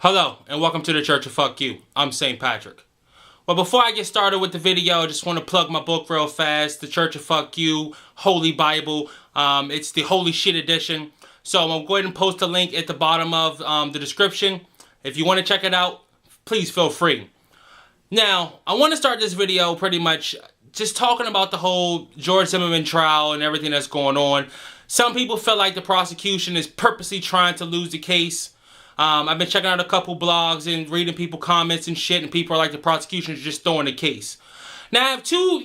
Hello, and welcome to the Church of Fuck You. I'm St. Patrick. Well, before I get started with the video, I just want to plug my book real fast, The Church of Fuck You, Holy Bible. It's the Holy Shit edition. So I'm going to go ahead and post a link at the bottom of the description. If you want to check it out, please feel free. Now, I want to start this video pretty much just talking about the whole George Zimmerman trial and everything that's going on. Some people feel like the prosecution is purposely trying to lose the case. I've been checking out a couple blogs and reading people comments and shit, and people are like the prosecution is just throwing the case. Now, I have two,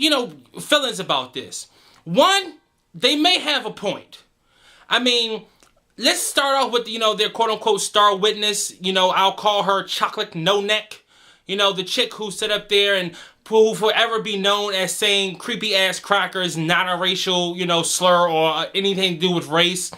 feelings about this. One, they may have a point. I mean, let's start off with, their quote-unquote star witness. I'll call her Chocolate No Neck. The chick who sit up there and who will forever be known as saying creepy-ass crackers, not a racial, slur or anything to do with race.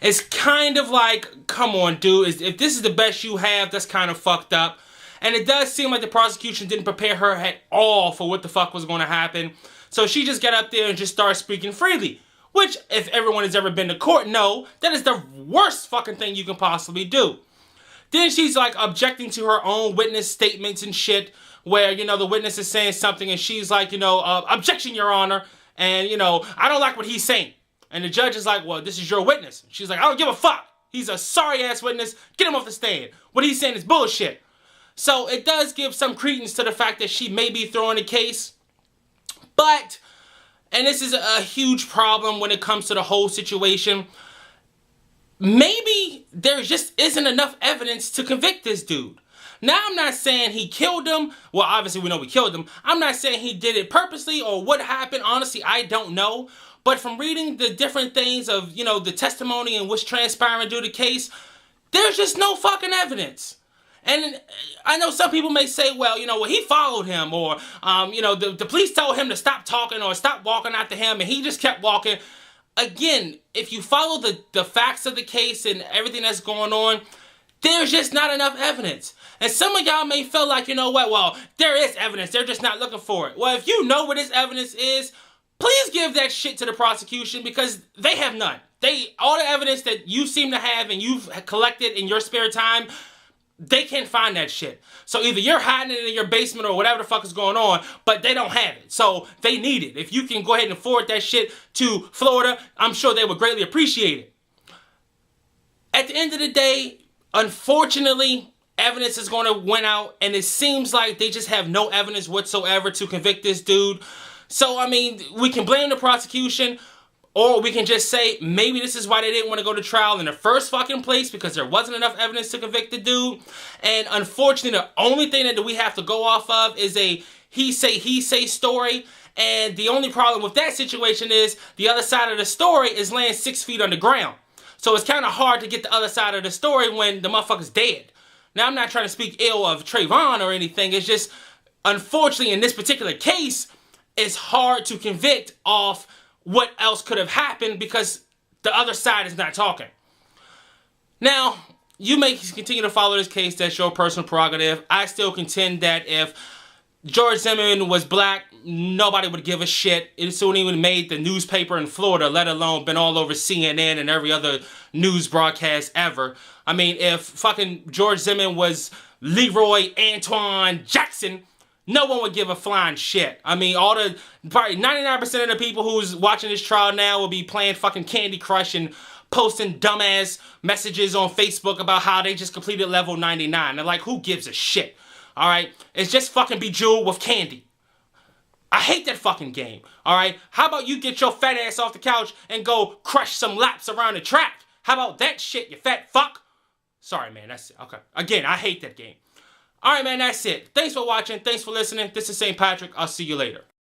It's kind of like, come on, dude. If this is the best you have, that's kind of fucked up. And it does seem like the prosecution didn't prepare her at all for what the fuck was going to happen. So she just got up there and just started speaking freely. Which, if everyone has ever been to court, know that is the worst fucking thing you can possibly do. Then she's like objecting to her own witness statements and shit. Where, the witness is saying something and she's like, objection, Your Honor. And, I don't like what he's saying. And the judge is like, well, this is your witness. She's like, I don't give a fuck. He's a sorry-ass witness. Get him off the stand. What he's saying is bullshit. So it does give some credence to the fact that she may be throwing a case. But, and this is a huge problem when it comes to the whole situation, maybe there just isn't enough evidence to convict this dude. Now, I'm not saying he killed him. Well, obviously, we know he killed him. I'm not saying he did it purposely or what happened. Honestly, I don't know. But from reading the different things of, the testimony and what's transpiring due to the case, there's just no fucking evidence. And I know some people may say, well, he followed him or, the police told him to stop talking or stop walking after him and he just kept walking. Again, if you follow the facts of the case and everything that's going on, there's just not enough evidence. And some of y'all may feel like, well, there is evidence. They're just not looking for it. Well, if you know what this evidence is, please give that shit to the prosecution because they have none. All the evidence that you seem to have and you've collected in your spare time, they can't find that shit. So either you're hiding it in your basement or whatever the fuck is going on, but they don't have it. So they need it. If you can go ahead and forward that shit to Florida, I'm sure they would greatly appreciate it. At the end of the day, unfortunately, evidence is going to win out, and it seems like they just have no evidence whatsoever to convict this dude. So, we can blame the prosecution, or we can just say maybe this is why they didn't want to go to trial in the first fucking place because there wasn't enough evidence to convict the dude. And unfortunately, the only thing that we have to go off of is a he say story. And the only problem with that situation is the other side of the story is laying 6 feet underground. So it's kind of hard to get the other side of the story when the motherfucker's dead. Now, I'm not trying to speak ill of Trayvon or anything. It's just, unfortunately, in this particular case, it's hard to convict off what else could have happened because the other side is not talking. Now, you may continue to follow this case. That's your personal prerogative. I still contend that if George Zimmerman was black, nobody would give a shit. It soon even made the newspaper in Florida, let alone been all over CNN and every other news broadcast ever. If fucking George Zimmerman was Leroy Antoine Jackson, no one would give a flying shit. Probably 99% of the people who's watching this trial now will be playing fucking Candy Crush and posting dumbass messages on Facebook about how they just completed level 99. They're like, who gives a shit? Alright? It's just fucking Bejeweled with candy. I hate that fucking game. Alright? How about you get your fat ass off the couch and go crush some laps around the track? How about that shit, you fat fuck? Sorry, man. That's it. Okay. Again, I hate that game. Alright, man, that's it. Thanks for watching. Thanks for listening. This is St. Patrick. I'll see you later.